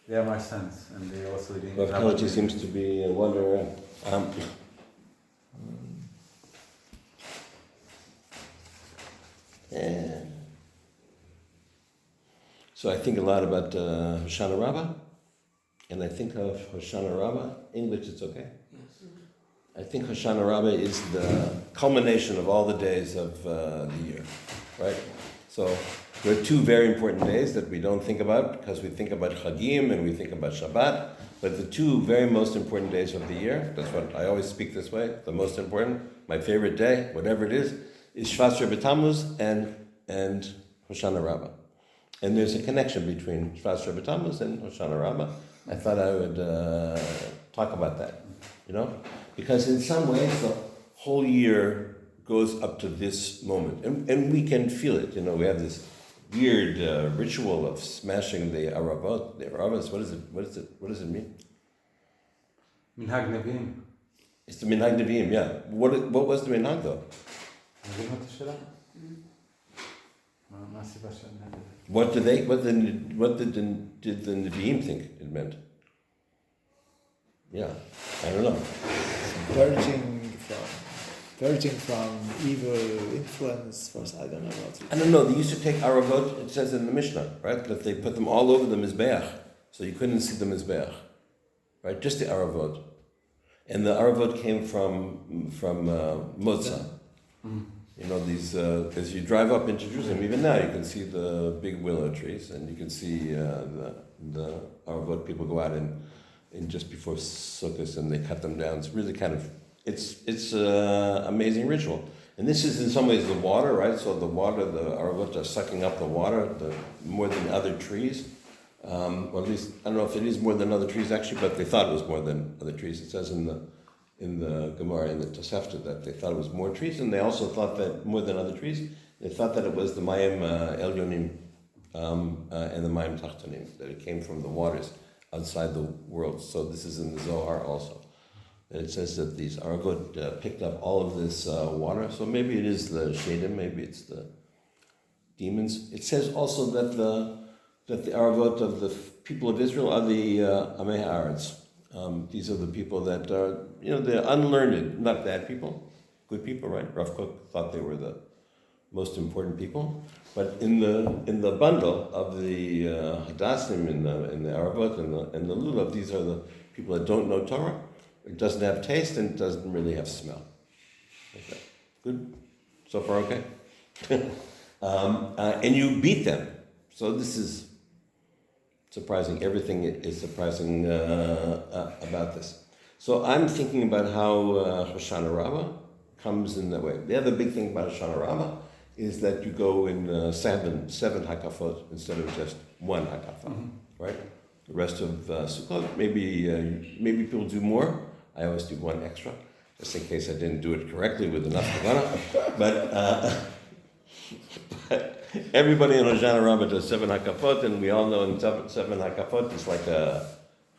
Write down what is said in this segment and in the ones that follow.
Yeah, my sons, and they also didn't. Well, Kalachi seems to be wandering around. So I think a lot about Hoshanah Rabba, and I think of Hoshanah Rabba. English, it's okay. Yes. I think Hoshanah Rabba is the culmination of all the days of the year, right? So there are two very important days that we don't think about because we think about Chagim and we think about Shabbat, but the two very most important days of the year, that's what I always speak this way, the most important, my favorite day, whatever it is Shvat Rebbe Tammuz and Hoshanah Rabba. And there's a connection between Shvat Rebbe Tammuz and Hoshanah Rabba. I thought I would talk about that, because in some ways the whole year goes up to this moment, and we can feel it. We have this weird ritual of smashing the aravot, the aravos. What does it mean? Minhag Nevi'im. It's the Minhag Nevi'im, yeah. What was the Minhag though? What did the Nevi'im think it meant? Yeah, I don't know. Purging from evil influence. I don't know what. I don't know. They used to take aravot. It says in the Mishnah, right, that they put them all over the mizbeach, so you couldn't see the mizbeach, right? Just the aravot, and the aravot came from Moza. Mm-hmm. These as you drive up into Jerusalem, even now you can see the big willow trees, and you can see the aravot. People go out in just before Sukkot and they cut them down. It's really kind of. It's an amazing ritual. And this is in some ways the water, right? So the aravot are sucking up the water more than other trees. Or at least, I don't know if it is more than other trees actually, but they thought it was more than other trees. It says in the Gemara, in the Tosefta, that they thought it was more trees, and they also thought that more than other trees, they thought that it was the Mayim Elyonim and the Mayim Tachtonim, that it came from the waters outside the world. So this is in the Zohar also. And it says that these aravot picked up all of this water. So maybe it is the Shadim, maybe it's the demons. It says also that the aravot of the people of Israel are the Amei Haaretz. These are the people that are, they're unlearned, not bad people, good people, right? Rav Kook thought they were the most important people. But in the bundle of the Hadassim, in the aravot and the lulav, these are the people that don't know Torah. It doesn't have taste and it doesn't really have smell. Okay. Good? So far okay? And you beat them. So this is surprising. Everything is surprising about this. So I'm thinking about how Hoshanah Rabba comes in that way. The other big thing about Hoshanah Rabba is that you go in seven hakafot instead of just one hakafa, right? The rest of Sukkot, maybe people do more. I always do one extra, just in case I didn't do it correctly with enough kavana. But everybody in Hoshanah Rabba does 7 hakafot, and we all know in 7 hakafot it's like a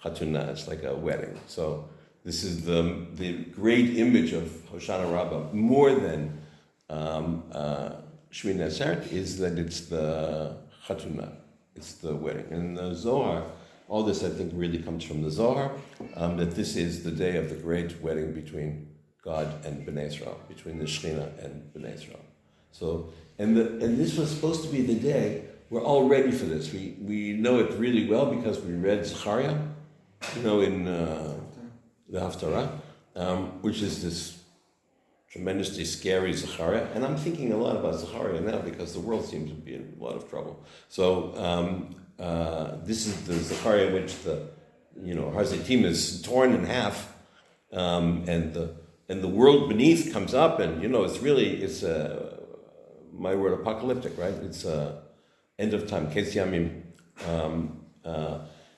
chatuna, it's like a wedding. So this is the great image of Hoshanah Rabba, more than Shmini Atzeret, is that it's the chatuna, it's the wedding. And the Zohar, all this, I think, really comes from the Zohar, that this is the day of the great wedding between God and Bnei Israel, between the Shekhinah and Bnei Israel. So, and this was supposed to be the day. We're all ready for this. We know it really well because we read Zechariah, in the Haftarah, which is this tremendously scary Zechariah. And I'm thinking a lot about Zechariah now because the world seems to be in a lot of trouble. So, this is the Zechariah in which the Har Zeitim is torn in half, and the world beneath comes up, and it's my word, apocalyptic, right? It's end of time, Kes Yamim,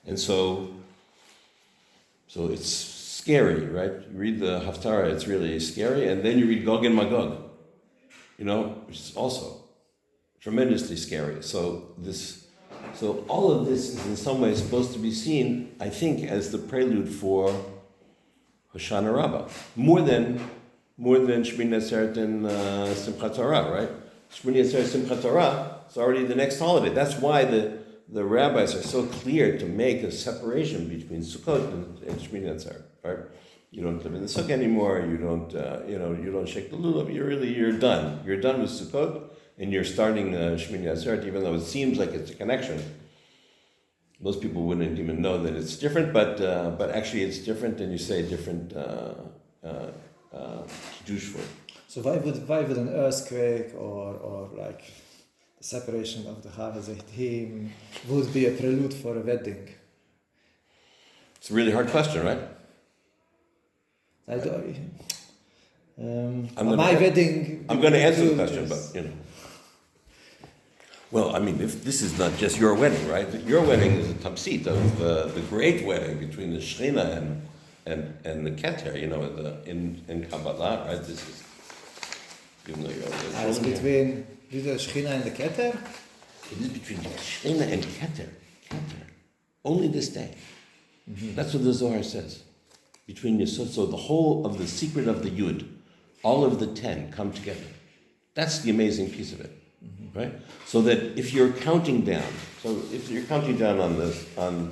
and so it's scary, right? You read the Haftarah, it's really scary, and then you read Gog and Magog, which is also tremendously scary. So all of this is in some ways supposed to be seen, I think, as the prelude for Hoshanah Rabba, more than Shmini Atzeret and Simchat Torah, right? Shmini Atzeret, Simchat Torah is already the next holiday. That's why the the rabbis are so clear to make a separation between Sukkot and Shmini Atzeret, right? You don't live in the sukkah anymore. You don't, you don't shake the lulav. You're done. You're done with Sukkot, and you're starting Shmini Atzeret. Even though it seems like it's a connection, most people wouldn't even know that it's different. But actually, it's different, and you say a different kiddush for it. So why would an earthquake or like the separation of the Har HaZeitim would be a prelude for a wedding? It's a really hard question, right? My gonna- wedding. I'm going to answer the prelude question, is- but Well, I mean, if this is not just your wedding, right? Your wedding is a tamsit of the great wedding between the Shekhinah and the Keter, in Kabbalah, right? This is, even though you're It's between the Shekhinah and the Keter. It is between Shekhinah and Keter. Only this day. Mm-hmm. That's what the Zohar says. Between Yesod, so the whole of the secret of the Yud, all of the 10 come together. That's the amazing piece of it, right? So that if you're counting down, on this, I'll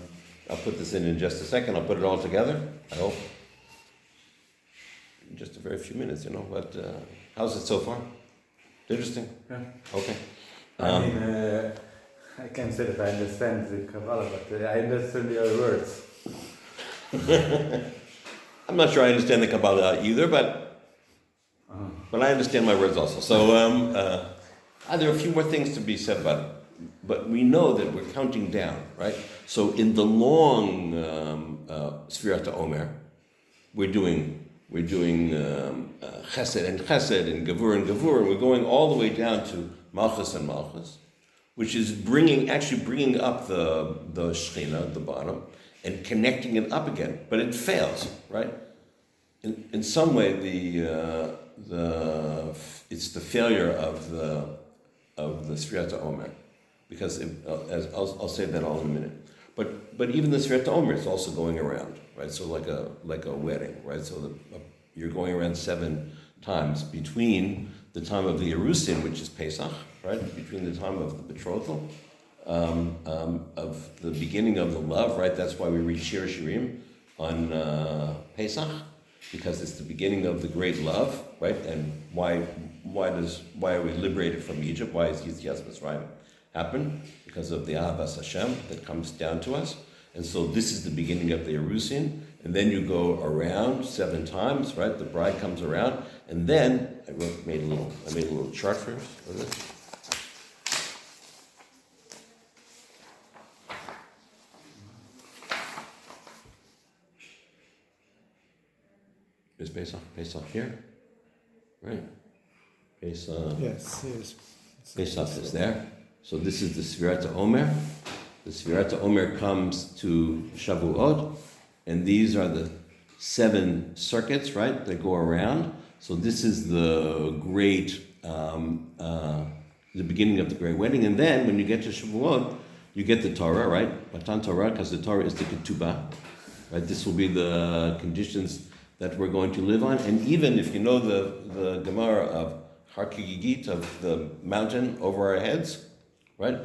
put this in just a second, I'll put it all together, I hope. In just a very few minutes, but how's it so far? Interesting? Yeah. Okay. I can't say that I understand the Kabbalah, but I understand your words. I'm not sure I understand the Kabbalah either, but I understand my words also. So there are a few more things to be said about it. But we know that we're counting down, right? So in the long Sfirat HaOmer, we're doing Chesed and Gevur and we're going all the way down to Malchus and Malchus, which is bringing up the Shekhinah, the bottom, and connecting it up again, but it fails, right? In some way, it's the failure of the Sfirat HaOmer, because I'll say that all in a minute. But even the Sfirat HaOmer is also going around, right? So like a wedding, right? So you're going around 7 times between the time of the Erusin, which is Pesach, right? Between the time of the betrothal. Of the beginning of the love, right? That's why we read Shir Shirim on Pesach, because it's the beginning of the great love, right? And why are we liberated from Egypt? Why is Yitzias Mitzrayim happen? Because of the Ahavas Hashem that comes down to us. And so this is the beginning of the Erusin, and then you go around 7 times, right? The bride comes around, and then I made a little chart for this. Is Pesach here? Right. Pesach. Yes. Pesach is there. So this is the Sfirat HaOmer. The Sfirat HaOmer comes to Shavuot, and these are the 7 circuits, right, that go around. So this is the great, the beginning of the great wedding. And then when you get to Shavuot, you get the Torah, right? Matan Torah, because the Torah is the Ketubah, right? This will be the conditions that we're going to live on. And even if you know the Gemara of Har Kigigit, of the mountain over our heads, right?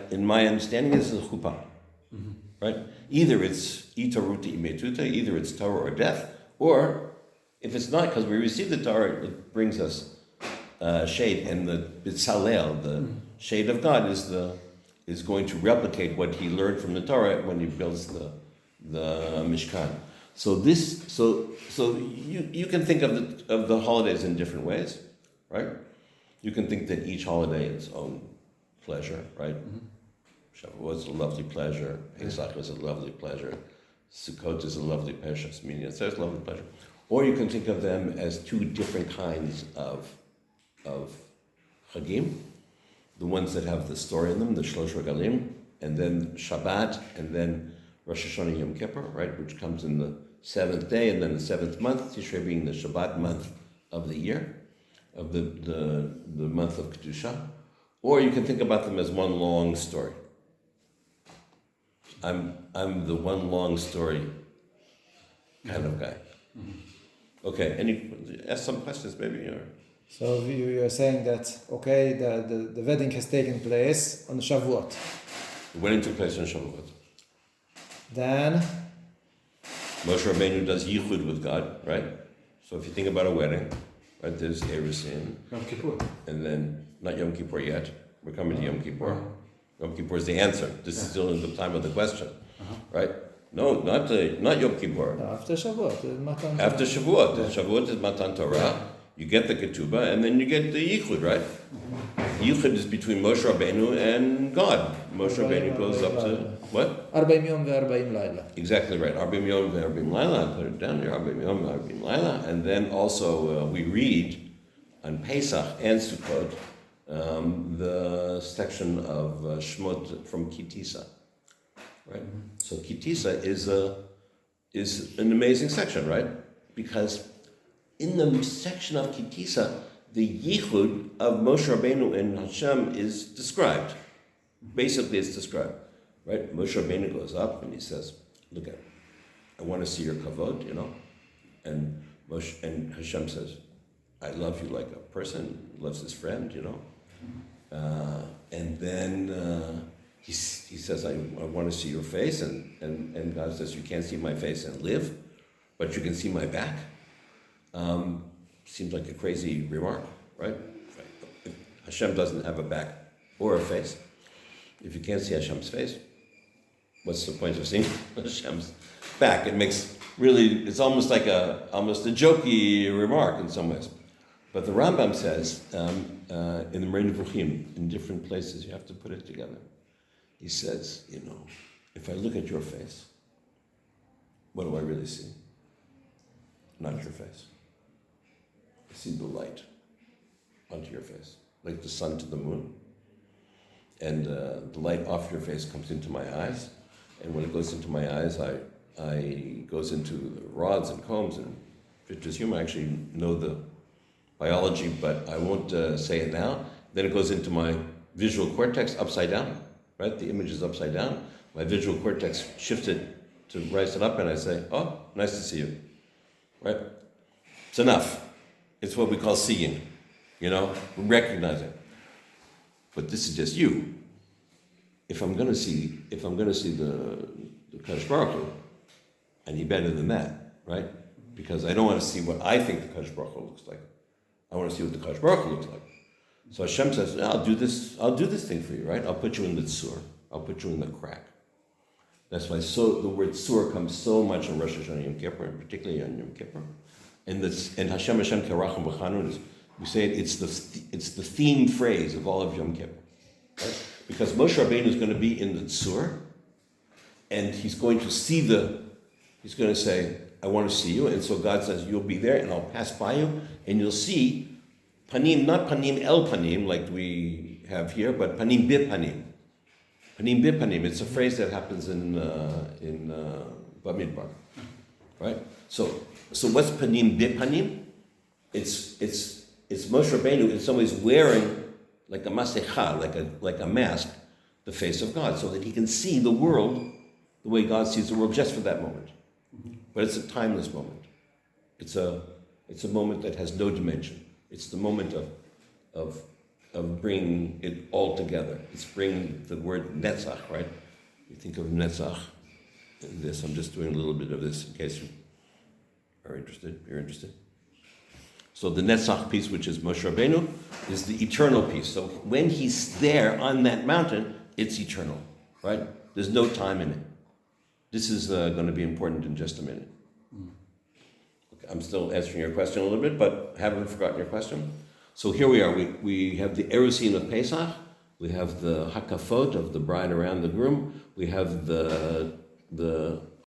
In my understanding, this is a chuppah, right? Either it's itaruti imetuta, either it's Torah or death, or if it's not, because we receive the Torah, it brings us shade, and the Bitzalel, the shade of God, is going to replicate what he learned from the Torah when he builds the Mishkan. So you can think of the holidays in different ways, right? You can think that each holiday has its own pleasure, right? Shavuot is a lovely pleasure. Pesach is a lovely pleasure. Sukkot is a lovely pleasure. Shmini Atzeret is a lovely pleasure. Or you can think of them as 2 different kinds of Chagim. The ones that have the story in them, the Shlosh Regalim, and then Shabbat, and then Rosh Hashanah Yom Kippur, right, which comes in the 7th day, and then the 7th month, Tishrei being the Shabbat month of the year, of the month of Kedusha. Or you can think about them as one long story. I'm the one long story kind of guy. Okay, ask some questions maybe. Or... So you are saying that, okay, the wedding has taken place on Shavuot. The wedding took place on Shavuot. Then Moshe Rabbeinu does yichud with God, right? So if you think about a wedding, right, there's Erusin, Yom Kippur. and then, not Yom Kippur yet, we're coming to Yom Kippur. Yom Kippur is the answer. This is still in the time of the question, right? No, not Yom Kippur. after Shavuot, Matan After Shavuot. Shavuot is Matan Torah. You get the ketubah, and then you get the yichud, right? Yichud is between Moshe Rabbeinu and God. Moshe Rabbeinu goes up to, what? 40 יום ו-40 לילה. Exactly right. Arbim Yom ve'arbim Laila. I put it down there. Arbim Yom ve'arbim Laila. And then also we read on Pesach and Sukkot the section of Shmot from Kitisa. Right? So Kitisa is an amazing section, right? Because in the section of Kitisa, the yichud of Moshe Rabbeinu and Hashem is described. Basically, it's described, right? Moshe Rabbeinu goes up and he says, "Look at, I want to see your kavod, you know." And Hashem says, "I love you like a person loves his friend, you know." And then he says, "I want to see your face," and God says, "You can't see my face and live, but you can see my back." Seems like a crazy remark, right? Hashem doesn't have a back or a face. If you can't see Hashem's face, what's the point of seeing Hashem's back? It's almost like almost a jokey remark in some ways. But the Rambam says in the Moreh Nevuchim, in different places, you have to put it together. He says, you know, if I look at your face, what do I really see? Not your face. I see the light onto your face, like the sun to the moon. And the light off your face comes into my eyes, and when it goes into my eyes, I goes into the rods and combs and vitreous humor. I actually know the biology, but I won't say it now. Then it goes into my visual cortex upside down, right? The image is upside down. My visual cortex shifted to rise it up, and I say, "Oh, nice to see you," right? It's enough. It's what we call seeing, you know, recognizing. But this is just you. If I'm going to see the Kadosh Baruch Hu, I need better than that, right? Because I don't want to see what I think the Kadosh Baruch Hu looks like. I want to see what the Kadosh Baruch Hu looks like. So Hashem says, I'll do this thing for you, right? I'll put you in the tzur. I'll put you in the crack. That's why the word tzur comes so much in Rosh Hashanah Yom Kippur, and particularly on Yom Kippur. And Hashem Kerachim V'Chanun, we say it's the theme phrase of all of Yom Kippur, right? Because Moshe Rabbeinu is going to be in the tzur, and he's going to he's going to say, "I want to see you," and so God says, "You'll be there, and I'll pass by you, and you'll see panim, not panim el panim like we have here, but panim bi panim. Panim bi panim. It's a phrase that happens in Bamidbar, right? So what's panim bi panim? It's Moshe Rabbeinu in some ways wearing like a masecha, like a mask, the face of God, so that he can see the world the way God sees the world just for that moment. But it's a timeless moment. It's a moment that has no dimension. It's the moment of bringing it all together. It's bringing the word netzach, right? You think of netzach in this. I'm just doing a little bit of this in case you are interested. You're interested. So the netzach piece, which is Moshe Rabbeinu, is the eternal piece. So when he's there on that mountain, it's eternal, right? There's no time in it. This is going to be important in just a minute. Okay, I'm still answering your question a little bit, but haven't forgotten your question. So here we are. We have the erusin of Pesach. We have the hakafot of the bride around the groom. We have the